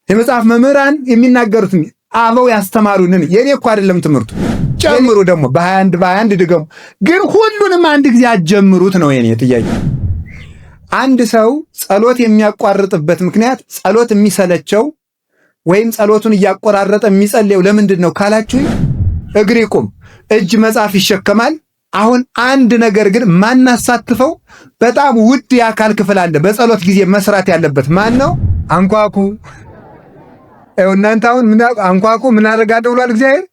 የመጽሐፍ መምህራን የሚናገሩት አበው ያስተማሩንን የኔ እኮ አይደለም ትምህርቱ። ጨምሩ ደግሞ በ21 ድገሙ። ግን ሁሉንም አንድ ጊዜ አጀምሩት ነው የኔ ጥያቄ። አንድ ሰው ጸሎት የሚያቋርጥበት ምክንያት ጸሎት የሚሰለቸው ወይም ጸሎቱን እያቆራረጠ የሚጸልየው ለምንድን ነው ካላችሁ፣ እግር ይቁም፣ እጅ መጽሐፍ ይሸከማል። አሁን አንድ ነገር ግን ማናሳትፈው በጣም ውድ የአካል ክፍል አለ። በጸሎት ጊዜ መስራት ያለበት ማን ነው? አንኳኩ። እናንተ አሁን አንኳኩ ምን አደርጋለሁ ብሏል እግዚአብሔር።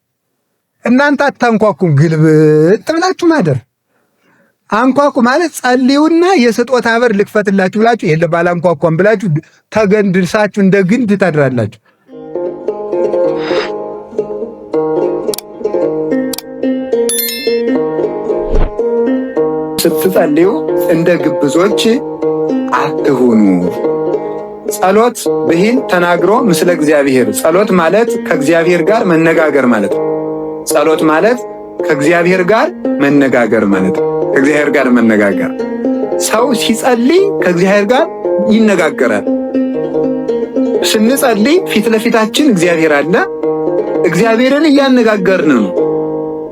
እናንተ አታንኳኩም፣ ግልብጥ ብላችሁ ማደር። አንኳኩ ማለት ጸልዩና የስጦታ በር ልክፈትላችሁ ብላችሁ የለ ባላንኳኳም ብላችሁ ተገንድሳችሁ እንደ ግንድ ታድራላችሁ። ስትጸልዩ እንደ ግብዞች አትሁኑ። ጸሎት ብሂል ተናግሮ ምስለ እግዚአብሔር። ጸሎት ማለት ከእግዚአብሔር ጋር መነጋገር ማለት ነው። ጸሎት ማለት ከእግዚአብሔር ጋር መነጋገር ማለት ነው። ከእግዚአብሔር ጋር መነጋገር። ሰው ሲጸልይ ከእግዚአብሔር ጋር ይነጋገራል። ስንጸልይ ፊት ለፊታችን እግዚአብሔር አለ። እግዚአብሔርን እያነጋገርን ነው።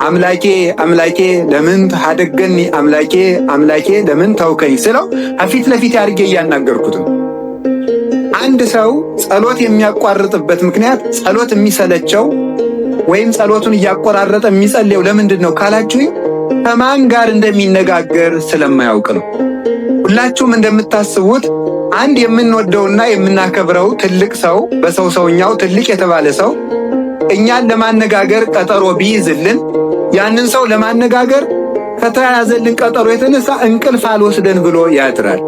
አምላኬ አምላኬ ለምን ታደገኒ፣ አምላኬ አምላኬ ለምን ተውከኝ ስለው ፊት ለፊት አድርጌ እያናገርኩት ነው። አንድ ሰው ጸሎት የሚያቋርጥበት ምክንያት ጸሎት የሚሰለቸው ወይም ጸሎቱን እያቆራረጠ የሚጸልየው ለምንድን ነው ካላችሁ፣ ከማን ጋር እንደሚነጋገር ስለማያውቅ ነው። ሁላችሁም እንደምታስቡት አንድ የምንወደውና የምናከብረው ትልቅ ሰው፣ በሰው ሰውኛው ትልቅ የተባለ ሰው እኛን ለማነጋገር ቀጠሮ ቢይዝልን ያንን ሰው ለማነጋገር ከተያዘልን ቀጠሮ የተነሳ እንቅልፍ አልወስደን ብሎ ያድራል።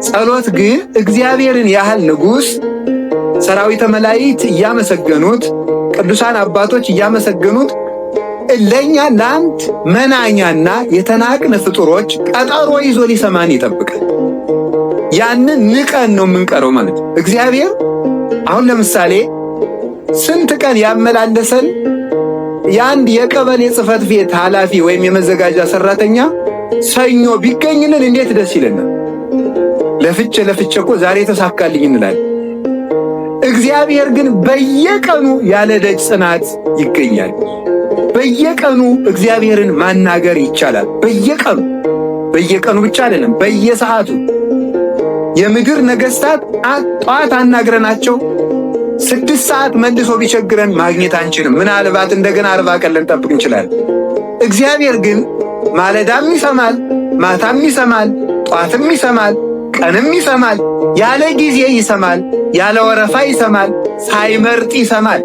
ጸሎት ግን እግዚአብሔርን ያህል ንጉሥ ሰራዊተ መላእክት እያመሰገኑት፣ ቅዱሳን አባቶች እያመሰገኑት ለእኛ ለአንድ መናኛና የተናቅን ፍጡሮች ቀጠሮ ይዞ ሊሰማን ይጠብቃል። ያንን ንቀን ነው የምንቀረው ማለት ነው። እግዚአብሔር አሁን ለምሳሌ ስንት ቀን ያመላለሰን የአንድ የቀበሌ ጽሕፈት ቤት ኃላፊ ወይም የመዘጋጃ ሰራተኛ ሰኞ ቢገኝልን እንዴት ደስ ይለናል። ለፍቼ እኮ ዛሬ ተሳካልኝ እንላለን። እግዚአብሔር ግን በየቀኑ ያለ ደጅ ጽናት ይገኛል። በየቀኑ እግዚአብሔርን ማናገር ይቻላል። በየቀኑ ብቻ አይደለም፣ በየሰዓቱ የምድር ነገሥታት ጧት አናግረናቸው 6 ሰዓት መልሶ ቢቸግረን ማግኘት አንችልም። ምናልባት እንደገና 40 ቀን ልንጠብቅ እንችላለን። እግዚአብሔር ግን ማለዳም ይሰማል፣ ማታም ይሰማል፣ ጧትም ይሰማል፣ ቀንም ይሰማል፣ ያለ ጊዜ ይሰማል፣ ያለ ወረፋ ይሰማል፣ ሳይመርጥ ይሰማል።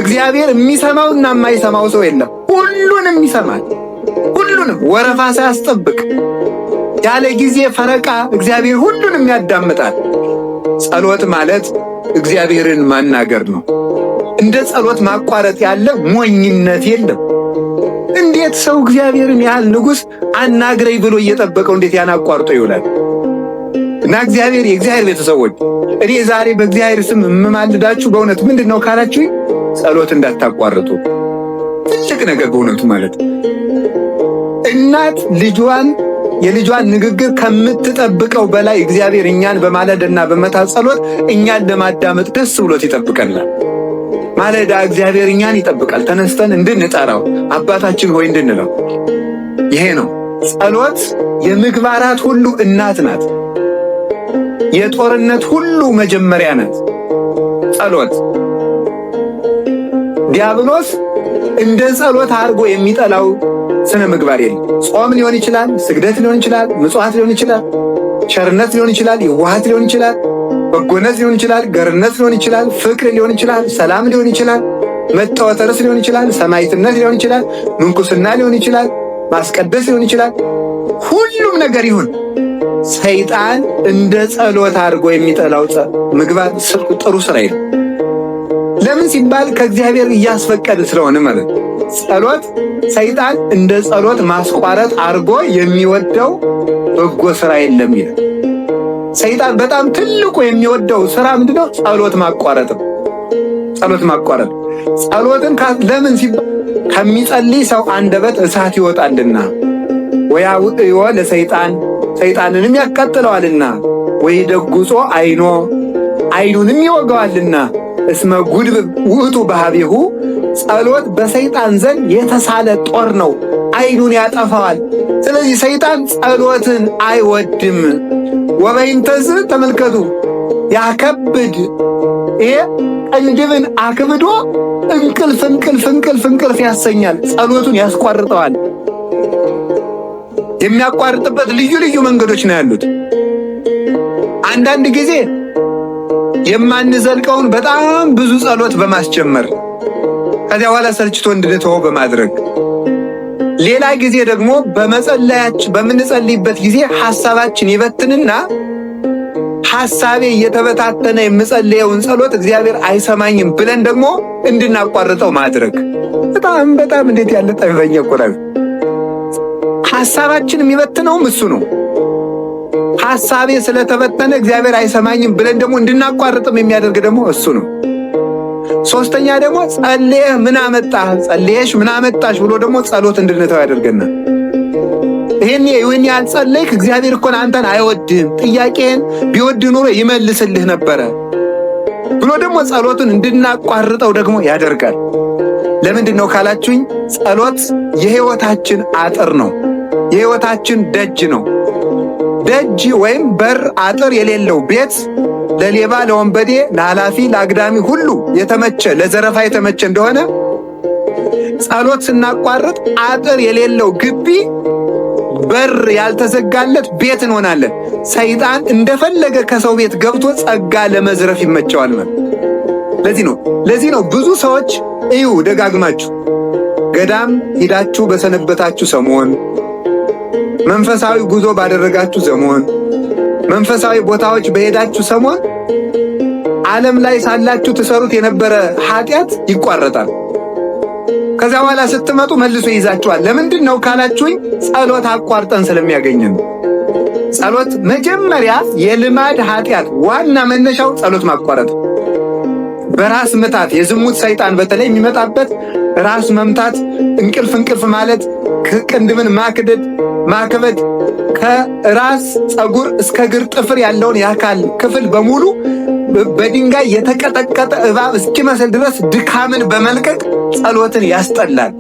እግዚአብሔር የሚሰማውና የማይሰማው ሰው የለም። ሁሉንም ይሰማል። ሁሉንም ወረፋ ሳያስጠብቅ ያለ ጊዜ ፈረቃ እግዚአብሔር ሁሉንም ያዳምጣል። ጸሎት ማለት እግዚአብሔርን ማናገር ነው። እንደ ጸሎት ማቋረጥ ያለ ሞኝነት የለም። እንዴት ሰው እግዚአብሔርን ያህል ንጉሥ አናግረኝ ብሎ እየጠበቀው እንዴት ያን አቋርጦ ይውላል? እና የእግዚአብሔር ቤተሰቦች እኔ ዛሬ በእግዚአብሔር ስም የምማልዳችሁ በእውነት ምንድን ነው ካላችሁ፣ ጸሎት እንዳታቋርጡ። ትልቅ ነገር በእውነቱ ማለት እናት የልጇን ንግግር ከምትጠብቀው በላይ እግዚአብሔር እኛን በማለዳና በመታ ጸሎት እኛን ለማዳመጥ ደስ ብሎት ይጠብቀናል። ማለዳ እግዚአብሔር እኛን ይጠብቃል፣ ተነስተን እንድንጠራው አባታችን ሆይ እንድንለው። ይሄ ነው ጸሎት። የምግባራት ሁሉ እናት ናት። የጦርነት ሁሉ መጀመሪያ ናት ጸሎት። ዲያብሎስ እንደ ጸሎት አድርጎ የሚጠላው ስነ ምግባር የለም። ጾም ሊሆን ይችላል፣ ስግደት ሊሆን ይችላል፣ ምጽዋት ሊሆን ይችላል፣ ቸርነት ሊሆን ይችላል፣ የዋሃት ሊሆን ይችላል፣ በጎነት ሊሆን ይችላል፣ ገርነት ሊሆን ይችላል፣ ፍቅር ሊሆን ይችላል፣ ሰላም ሊሆን ይችላል፣ መተዋተርስ ሊሆን ይችላል፣ ሰማዕትነት ሊሆን ይችላል፣ ምንኩስና ሊሆን ይችላል፣ ማስቀደስ ሊሆን ይችላል። ሁሉም ነገር ይሁን ሰይጣን እንደ ጸሎት አድርጎ የሚጠላው ምግባር ጥሩ ስራ የለም። ለምን ሲባል ከእግዚአብሔር እያስፈቀደ ስለሆነ ማለት ነው። ጸሎት ሰይጣን እንደ ጸሎት ማስቋረጥ አድርጎ የሚወደው በጎ ስራ የለም ይላል። ሰይጣን በጣም ትልቁ የሚወደው ስራ ምንድነው? ጸሎት ማቋረጥ ነው። ጸሎት ማቋረጥ ጸሎትን ለምን ሲባል ከሚጸልይ ሰው አንደበት እሳት ይወጣልና ወያውጥዮ ለሰይጣን ሰይጣንንም ያቃጥለዋልና ወይ ደጉጾ ዓይኑንም ይወጋዋልና። እስመ ጉድብ ውእቱ በኀቤሁ ጸሎት በሰይጣን ዘንድ የተሳለ ጦር ነው፣ ዓይኑን ያጠፋዋል። ስለዚህ ሰይጣን ጸሎትን አይወድም። ወበይንተዝ ተመልከቱ ያከብድ ይሄ ቅንድብን አክብዶ እንቅልፍ ያሰኛል። ጸሎቱን ያስቋርጠዋል። የሚያቋርጥበት ልዩ ልዩ መንገዶች ነው ያሉት። አንዳንድ ጊዜ የማንዘልቀውን በጣም ብዙ ጸሎት በማስጀመር ከዚያ በኋላ ሰልችቶ እንድንተወው በማድረግ፣ ሌላ ጊዜ ደግሞ በምንጸልይበት ጊዜ ሐሳባችን ይበትንና ሐሳቤ እየተበታተነ የምጸልየውን ጸሎት እግዚአብሔር አይሰማኝም ብለን ደግሞ እንድናቋርጠው ማድረግ። በጣም እንዴት ያለ ጠበኛ እኮ ነው። ሐሳባችን የሚበትነውም እሱ ነው። ሐሳቤ ስለተበተነ እግዚአብሔር አይሰማኝም ብለን ደግሞ እንድናቋርጥም የሚያደርግ ደግሞ እሱ ነው። ሶስተኛ ደግሞ ጸልየህ ምን አመጣህ፣ ጸልየሽ ምን አመጣሽ ብሎ ደግሞ ጸሎት እንድንተው ያደርገናል። ይሄን ያልጸለይክ እግዚአብሔር እኮ አንተን አይወድህም፣ ጥያቄህን ቢወድ ኑሮ ይመልስልህ ነበረ ብሎ ደግሞ ጸሎቱን እንድናቋርጠው ደግሞ ያደርጋል። ለምንድን ነው ካላችሁኝ፣ ጸሎት የሕይወታችን አጥር ነው፣ የሕይወታችን ደጅ ነው። ደጅ ወይም በር አጥር የሌለው ቤት ለሌባ፣ ለወንበዴ፣ ለኃላፊ፣ ለአግዳሚ ሁሉ የተመቸ ለዘረፋ የተመቸ እንደሆነ ጸሎት ስናቋርጥ አጥር የሌለው ግቢ በር ያልተዘጋለት ቤት እንሆናለን። ሰይጣን እንደፈለገ ከሰው ቤት ገብቶ ጸጋ ለመዝረፍ ይመቸዋል ማለት። ለዚህ ነው ብዙ ሰዎች እዩ ደጋግማችሁ ገዳም ሂዳችሁ በሰነበታችሁ ሰሞን፣ መንፈሳዊ ጉዞ ባደረጋችሁ ሰሞን፣ መንፈሳዊ ቦታዎች በሄዳችሁ ሰሞን ዓለም ላይ ሳላችሁ ትሰሩት የነበረ ኃጢአት ይቋረጣል። ከዚያ በኋላ ስትመጡ መልሶ ይዛችኋል። ለምንድን ነው ካላችሁኝ፣ ጸሎት አቋርጠን ስለሚያገኘን። ጸሎት መጀመሪያ የልማድ ኃጢአት ዋና መነሻው ጸሎት ማቋረጥ። በራስ ምታት የዝሙት ሰይጣን በተለይ የሚመጣበት ራስ መምታት፣ እንቅልፍ ማለት፣ ቅንድብን ማክበድ፣ ከራስ ፀጉር እስከ እግር ጥፍር ያለውን የአካል ክፍል በሙሉ በድንጋይ የተቀጠቀጠ እባብ እስኪመስል ድረስ ድካምን በመልቀቅ ጸሎትን ያስጠላል።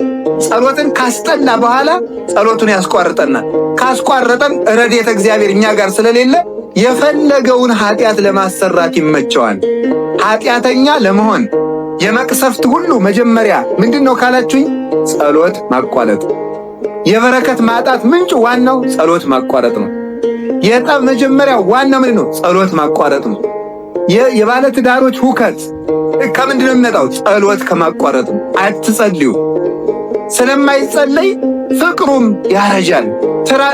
ጸሎትን ካስጠላ በኋላ ጸሎቱን ያስቋርጠናል። ካስቋረጠን ረድኤተ እግዚአብሔር እኛ ጋር ስለሌለ የፈለገውን ኃጢአት ለማሰራት ይመቸዋል። ኃጢአተኛ ለመሆን የመቅሰፍት ሁሉ መጀመሪያ ምንድን ነው ካላችሁኝ፣ ጸሎት ማቋረጥ። የበረከት ማጣት ምንጭ ዋናው ጸሎት ማቋረጥ ነው። የጠብ መጀመሪያ ዋና ምንድን ነው? ጸሎት ማቋረጥ ነው። የባለ ትዳሮች ሁከት ከምንድን ነው የሚመጣው? ጸሎት ከማቋረጥ ነው። አትጸልዩ። ስለማይጸለይ ፍቅሩም ያረጃል፣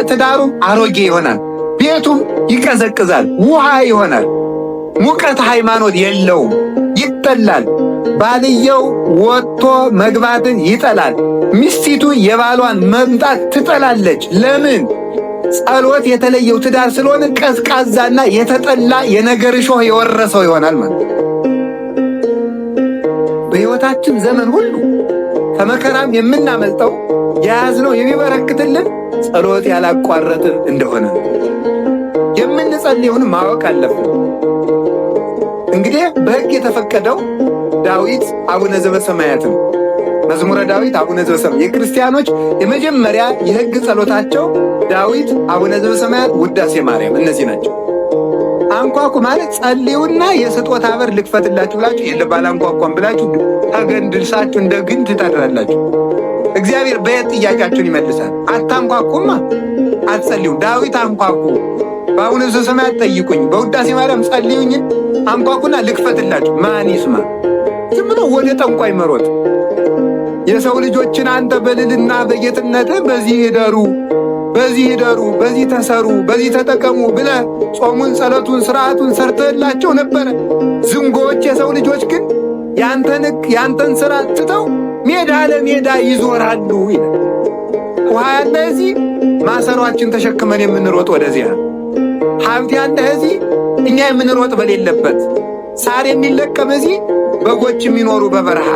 ትዳሩም አሮጌ ይሆናል፣ ቤቱም ይቀዘቅዛል፣ ውሃ ይሆናል። ሙቀት ሃይማኖት የለውም፣ ይጠላል። ባልየው ወጥቶ መግባትን ይጠላል። ሚስቲቱ የባሏን መምጣት ትጠላለች። ለምን? ጸሎት የተለየው ትዳር ስለሆነ ቀዝቃዛና የተጠላ የነገር እሾህ የወረሰው ይሆናል ማለት። በሕይወታችን ዘመን ሁሉ ከመከራም የምናመልጠው የያዝነው የሚበረክትልን ጸሎት ያላቋረጥን እንደሆነ የምንጸልየውን ማወቅ አለብን። እንግዲህ በሕግ የተፈቀደው ዳዊት አቡነ ዘበሰማያት ነው። መዝሙረ ዳዊት አቡነ ዘበሰማያት የክርስቲያኖች የመጀመሪያ የሕግ ጸሎታቸው ዳዊት፣ አቡነ ዘበሰማያት፣ ውዳሴ ማርያም እነዚህ ናቸው። አንኳኩ ማለት ጸልዩና የስጦታ በር ልክፈትላችሁ ብላችሁ የለ ባላንኳኳም ብላችሁ ተገንድልሳችሁ እንደ ግንድ ታድራላችሁ። እግዚአብሔር በየት ጥያቄያችሁን ይመልሳል። አታንኳኩማ አትጸልዩም። ዳዊት አንኳኩ፣ በአቡነ ዘበሰማያት ጠይቁኝ፣ በውዳሴ ማርያም ጸልዩኝ፣ አንኳኩና ልክፈትላችሁ። ማን ይስማ? ዝም ብሎ ወደ ጠንቋይ መሮጥ። የሰው ልጆችን አንተ በልልና በጌትነትህ በዚህ ይደሩ፣ በዚህ ተሰሩ፣ በዚህ ተጠቀሙ ብለህ ጾሙን፣ ጸሎቱን፣ ስርዓቱን ሰርተህላቸው ነበረ። ዝንጎዎች የሰው ልጆች ግን ያንተን ስራ ትተው ሜዳ ለሜዳ ይዞራሉ ይላል። ውሃ ያለ እዚህ ማሰሯችን ተሸክመን የምንሮጥ ወደዚያ፣ ሀብት ያለ እዚህ እኛ የምንሮጥ በሌለበት፣ ሳር የሚለቀም እዚህ በጎች የሚኖሩ በበረሃ፣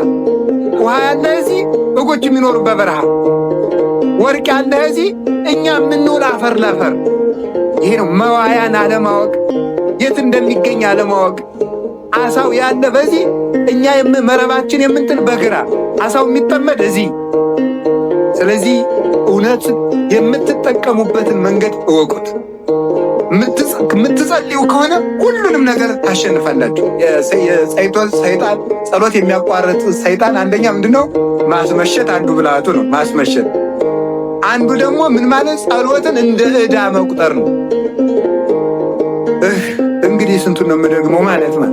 ውሃ ያለ እዚህ በጎች የሚኖሩ በበረሃ፣ ወርቅ ያለ እዚህ እኛ የምንውል አፈር ለፈር። ይሄ ነው መዋያን አለማወቅ፣ የት እንደሚገኝ አለማወቅ። አሳው ያለ በዚህ እኛ መረባችን የምንጥል በግራ አሳው የሚጠመድ እዚህ። ስለዚህ እውነት የምትጠቀሙበትን መንገድ እወቁት። የምትጸልዩ ከሆነ ሁሉንም ነገር ታሸንፋላችሁ። ሰይጣን ጸሎት የሚያቋርጥ ሰይጣን አንደኛ ምንድነው? ማስመሸት አንዱ ብልሃቱ ነው። ማስመሸት አንዱ ደግሞ ምን ማለት ጸሎትን እንደ ዕዳ መቁጠር ነው። እንግዲህ ስንቱን ነው የምደግመው ማለት ነው።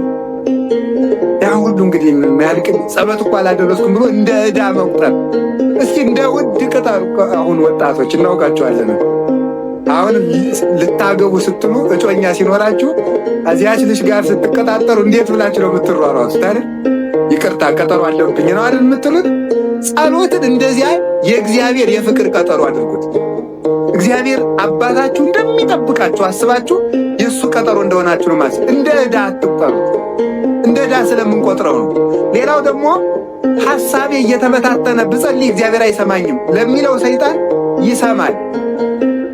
ያ ሁሉ እንግዲህ የሚያልቅ ጸሎት እኮ አላደረስኩም ብሎ እንደ ዕዳ መቁጠር። እስኪ እንደ ውድ ቅጠር አሁን ወጣቶች እናውቃቸዋለን። አሁን ልታገቡ ስትሉ እጮኛ ሲኖራችሁ እዚያች ልጅ ጋር ስትቀጣጠሩ እንዴት ብላችሁ ነው የምትሯሯጡት አይደል? ይቅርታ ቀጠሮ አለብኝ ነው አይደል የምትሉት? ጸሎትን እንደዚያ የእግዚአብሔር የፍቅር ቀጠሮ አድርጉት። እግዚአብሔር አባታችሁ እንደሚጠብቃችሁ አስባችሁ የእሱ ቀጠሮ እንደሆናችሁ ነው ማለት። እንደ ዕዳ አትቁጠሩት። እንደ ዕዳ ስለምንቆጥረው ነው። ሌላው ደግሞ ሐሳቤ እየተበታተነ ብጸልይ እግዚአብሔር አይሰማኝም ለሚለው ሰይጣን ይሰማል።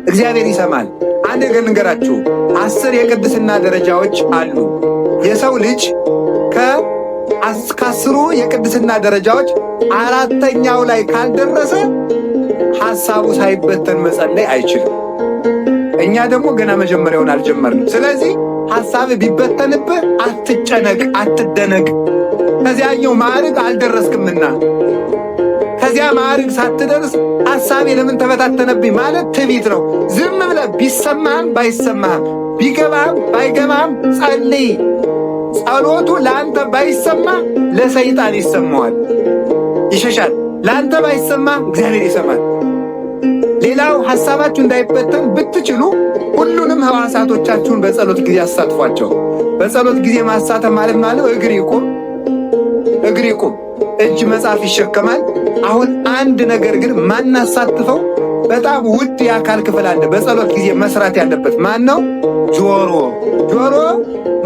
እግዚአብሔር ይሰማል። አንድ ነገር ልንገራችሁ፣ 10 የቅድስና ደረጃዎች አሉ። የሰው ልጅ ከ10 የቅድስና ደረጃዎች 4ኛው ላይ ካልደረሰ ሐሳቡ ሳይበተን መጸለይ አይችልም። እኛ ደግሞ ገና መጀመሪያውን አልጀመርንም። ስለዚህ ሐሳብ ቢበተንብህ አትጨነቅ፣ አትደነቅ። ከዚያኛው ማዕረግ አልደረስክምና ከዚያ ማዕረግ ሳትደርስ ሐሳቤ ለምን ተበታተነብኝ ማለት ትዕቢት ነው። ዝም ብለህ ቢሰማህም ባይሰማህም ቢገባህም ባይገባህም ጸልይ። ጸሎቱ ለአንተ ባይሰማ ለሰይጣን ይሰማዋል፣ ይሸሻል። ለአንተ ባይሰማ እግዚአብሔር ይሰማል። ሌላው ሐሳባችሁ እንዳይበተን ብትችሉ ሁሉንም ሕዋሳቶቻችሁን በጸሎት ጊዜ አሳትፏቸው። በጸሎት ጊዜ ማሳተፍ ማለት እግር ይቁም፣ እግር ይቁም፣ እጅ መጽሐፍ ይሸከማል። አሁን አንድ ነገር ግን ማናሳትፈው በጣም ውድ የአካል ክፍል አለ በጸሎት ጊዜ መስራት ያለበት። ማን ነው? ጆሮ። ጆሮ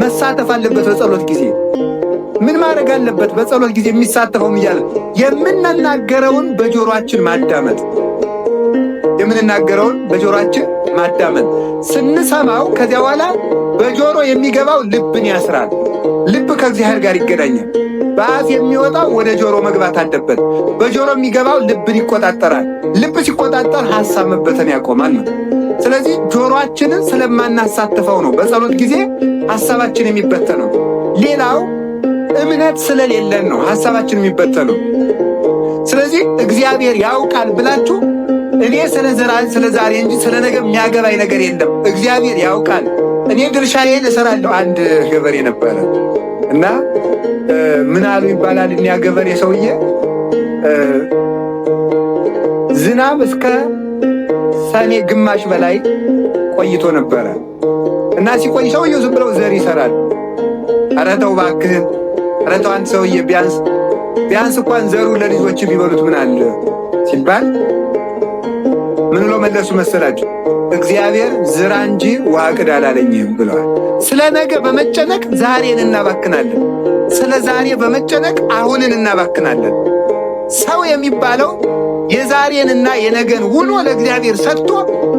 መሳተፍ አለበት በጸሎት ጊዜ። ምን ማድረግ አለበት በጸሎት ጊዜ የሚሳተፈው? እያለ የምንናገረውን በጆሮአችን ማዳመጥ፣ የምንናገረውን በጆሮአችን ማዳመጥ። ስንሰማው ከዚያ በኋላ በጆሮ የሚገባው ልብን ያስራል። ልብ ከእግዚአብሔር ጋር ይገናኛል። በአፍ የሚወጣው ወደ ጆሮ መግባት አለበት። በጆሮ የሚገባው ልብን ይቆጣጠራል። ልብ ሲቆጣጠር ሐሳብ መበተን ያቆማል ነው። ስለዚህ ጆሮአችንን ስለማናሳትፈው ነው በጸሎት ጊዜ ሐሳባችን የሚበተነው። ሌላው እምነት ስለሌለን ነው ሐሳባችን የሚበተነው። ስለዚህ እግዚአብሔር ያውቃል ብላችሁ እኔ ስለ ዛሬ እንጂ ስለ ነገ የሚያገባኝ ነገር የለም፣ እግዚአብሔር ያውቃል፣ እኔ ድርሻዬን እሰራለሁ። አንድ ገበሬ ነበረ እና ምን አሉ ይባላል፣ እኛ ገበሬ ሰውዬ ዝናብ እስከ ሰኔ ግማሽ በላይ ቆይቶ ነበረ እና ሲቆይ ሰውየው ዝም ብለው ዘር ይሰራል። ኧረ ተው እባክህን፣ ኧረ ተው አንድ ሰውዬ ቢያንስ እንኳን ዘሩ ለልጆች ቢበሉት ምን አለ ሲባል ምን ብለው መለሱ መሰላችሁ? እግዚአብሔር ዝራ እንጂ ውሃ ቅዳ አላለኝም ብለዋል። ስለ ነገ በመጨነቅ ዛሬን እናባክናለን። ስለ ዛሬ በመጨነቅ አሁንን እናባክናለን። ሰው የሚባለው የዛሬንና የነገን ውሎ ለእግዚአብሔር ሰጥቶ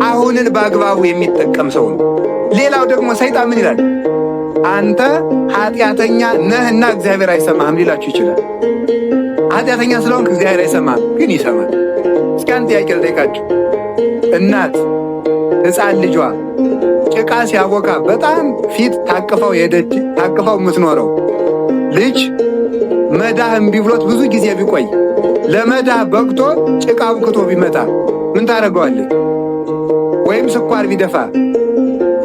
አሁንን በአግባቡ የሚጠቀም ሰው ነው። ሌላው ደግሞ ሰይጣን ምን ይላል? አንተ ኃጢአተኛ ነህና እግዚአብሔር አይሰማህም ሊላችሁ ይችላል። ኃጢአተኛ ስለሆንክ እግዚአብሔር አይሰማህም፣ ግን ይሰማል። እስኪ አንድ ጥያቄ ልጠይቃችሁ። እናት ሕፃን ልጇ ጭቃ ሲያቦካ በጣም ፊት ታቅፈው የምትኖረው ልጅ መዳህ እምቢ ብሎት ብዙ ጊዜ ቢቆይ ለመዳህ በቅቶ ጭቃ አብክቶ ቢመጣ ምን ታደርገዋለች? ወይም ስኳር ቢደፋ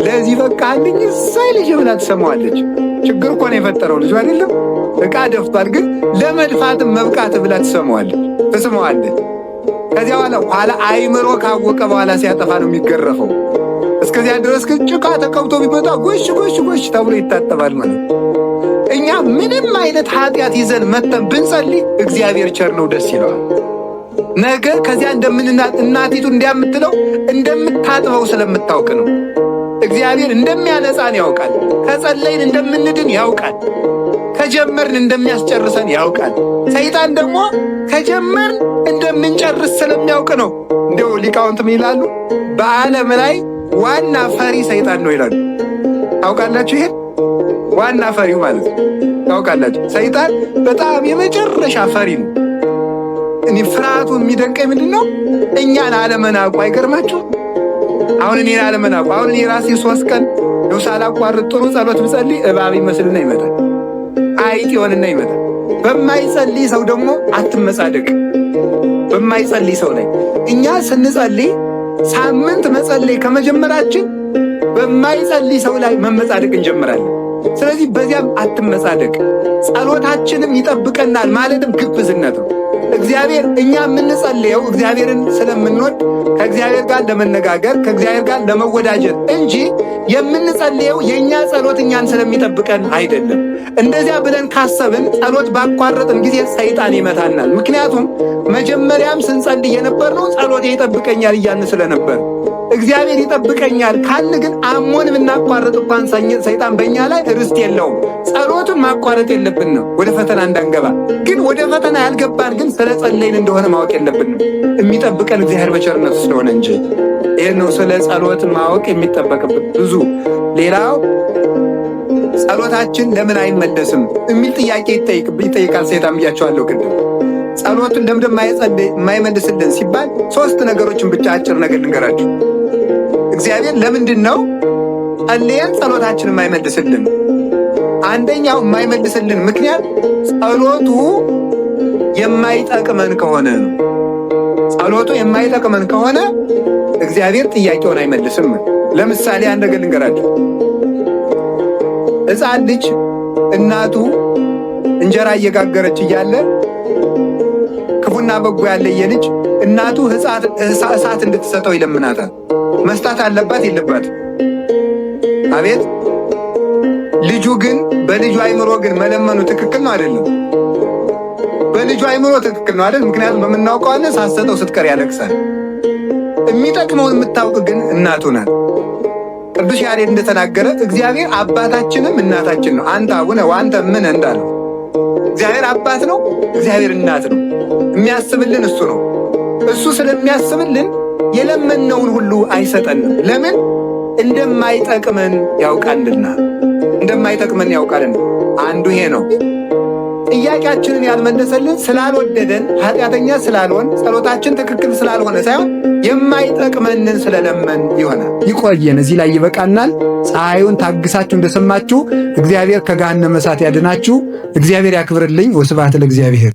ለዚህ በቃልኝ እሳይ ልጅ ብላ ትሰማዋለች። ችግር እኮ ነው የፈጠረው ልጁ አይደለም፣ ዕቃ ደፍቷል። ግን ለመድፋትም መብቃት ብላ ትስመዋለች። ከዚያ በኋላ አይምሮ ካወቀ በኋላ ሲያጠፋ ነው የሚገረፈው። እስከዚያ ድረስ ግን ጭቃ ተቀብቶ ቢመጣ ጎሽ ጎሽ ጎሽ ተብሎ ይታጠባል ማለት ነው። እኛ ምንም አይነት ኃጢአት ይዘን መተን ብንጸልይ እግዚአብሔር ቸር ነው፣ ደስ ይለዋል። ነገ ከዚያ እናቲቱ እንዲያምትለው እንደምታጥበው ስለምታውቅ ነው። እግዚአብሔር እንደሚያነጻን ያውቃል። ከጸለይን እንደምንድን ያውቃል። ከጀመርን እንደሚያስጨርሰን ያውቃል። ሰይጣን ደግሞ ከጀመርን እንደምንጨርስ ስለሚያውቅ ነው። እንደው ሊቃውንት ምን ይላሉ? በዓለም ላይ ዋና ፈሪ ሰይጣን ነው ይላሉ። ታውቃላችሁ? ይሄን ዋና ፈሪው ማለት ነው። ታውቃላችሁ ሰይጣን በጣም የመጨረሻ ፈሪ ነው። እኔ ፍርሃቱ የሚደንቀኝ ምንድነው? እኛን አለመናቁ። አይገርማችሁ? አሁን እኔን አለመናቁ። አሁን እኔ ራሴ 3 ቀን ነው ሳላቋርጥ ጥሩ ጸሎት ብጸልይ እባብ ይመስልና ይመጣል፣ አይጥ ይሆንና ይመጣል። በማይጸልይ ሰው ደግሞ አትመጻደቅ። በማይጸልይ ሰው ላይ እኛ ስንጸልይ ሳምንት መጸለይ ከመጀመራችን በማይጸልይ ሰው ላይ መመጻደቅ እንጀምራለን። ስለዚህ በዚያም አትመጻደቅ። ጸሎታችንም ይጠብቀናል ማለትም ግብዝነት ነው። እግዚአብሔር እኛ የምንጸልየው እግዚአብሔርን ስለምንወድ ከእግዚአብሔር ጋር ለመነጋገር ከእግዚአብሔር ጋር ለመወዳጀት እንጂ የምንጸልየው የእኛ ጸሎት እኛን ስለሚጠብቀን አይደለም። እንደዚያ ብለን ካሰብን ጸሎት ባቋረጥን ጊዜ ሰይጣን ይመታናል። ምክንያቱም መጀመሪያም ስንጸልይ የነበርነው ጸሎት ይጠብቀኛል እያልን ስለነበር እግዚአብሔር ይጠብቀኛል ካልን ግን አሞን ብናቋርጥ እንኳን ሰይጣን በእኛ ላይ ርስት የለውም። ጸሎቱን ማቋረጥ የለብንም ወደ ፈተና እንዳንገባ። ግን ወደ ፈተና ያልገባን ግን ስለ ጸለይን እንደሆነ ማወቅ የለብንም። የሚጠብቀን እግዚአብሔር በቸርነቱ ስለሆነ እንጂ። ይህን ነው ስለ ጸሎት ማወቅ የሚጠበቅብን ብዙ። ሌላው ጸሎታችን ለምን አይመለስም የሚል ጥያቄ ይጠይቃል ሰይጣን ብያቸዋለሁ ቅድም። ጸሎቱን ለምንድን የማይመልስልን ሲባል 3 ነገሮችን ብቻ አጭር ነገር ልንገራችሁ። እግዚአብሔር ለምንድን ነው ጸልየን ጸሎታችን የማይመልስልን? አንደኛው የማይመልስልን ምክንያት ጸሎቱ የማይጠቅመን ከሆነ ነው። ጸሎቱ የማይጠቅመን ከሆነ እግዚአብሔር ጥያቄውን አይመልስም። ለምሳሌ አንድ ነገር ልንገራችሁ። ሕፃን ልጅ እናቱ እንጀራ እየጋገረች እያለ ክፉና በጎ ያለየ ልጅ እናቱ እሳት እንድትሰጠው ይለምናታል። መስጣት አለባት የለባት? አቤት! ልጁ ግን በልጁ አይምሮ ግን መለመኑ ትክክል ነው አይደለም? በልጁ አይምሮ ትክክል ነው አይደል? ምክንያቱም በምናውቀው አለ ሳትሰጠው ስትቀር ያለቅሳል። የሚጠቅመውን የምታውቅ ግን እናቱ ናት። ቅዱስ ያሬድ እንደተናገረ እግዚአብሔር አባታችንም እናታችን ነው። አንተ አቡነ ወአንተ እምነ እንዳለው እግዚአብሔር አባት ነው፣ እግዚአብሔር እናት ነው። የሚያስብልን እሱ ነው። እሱ ስለሚያስብልን የለመነውን ሁሉ አይሰጠንም። ለምን? እንደማይጠቅመን ያውቃልና። እንደማይጠቅመን ያውቃልና አንዱ ይሄ ነው። ጥያቄያችንን ያልመለሰልን ስላልወደደን ኃጢአተኛ ስላልሆን ጸሎታችን ትክክል ስላልሆነ ሳይሆን የማይጠቅመንን ስለለመን ይሆናል። ይቆየን። እዚህ ላይ ይበቃናል። ፀሐዩን ታግሳችሁ እንደሰማችሁ እግዚአብሔር ከገሃነመ እሳት ያድናችሁ። እግዚአብሔር ያክብርልኝ። ወስብሐት ለእግዚአብሔር።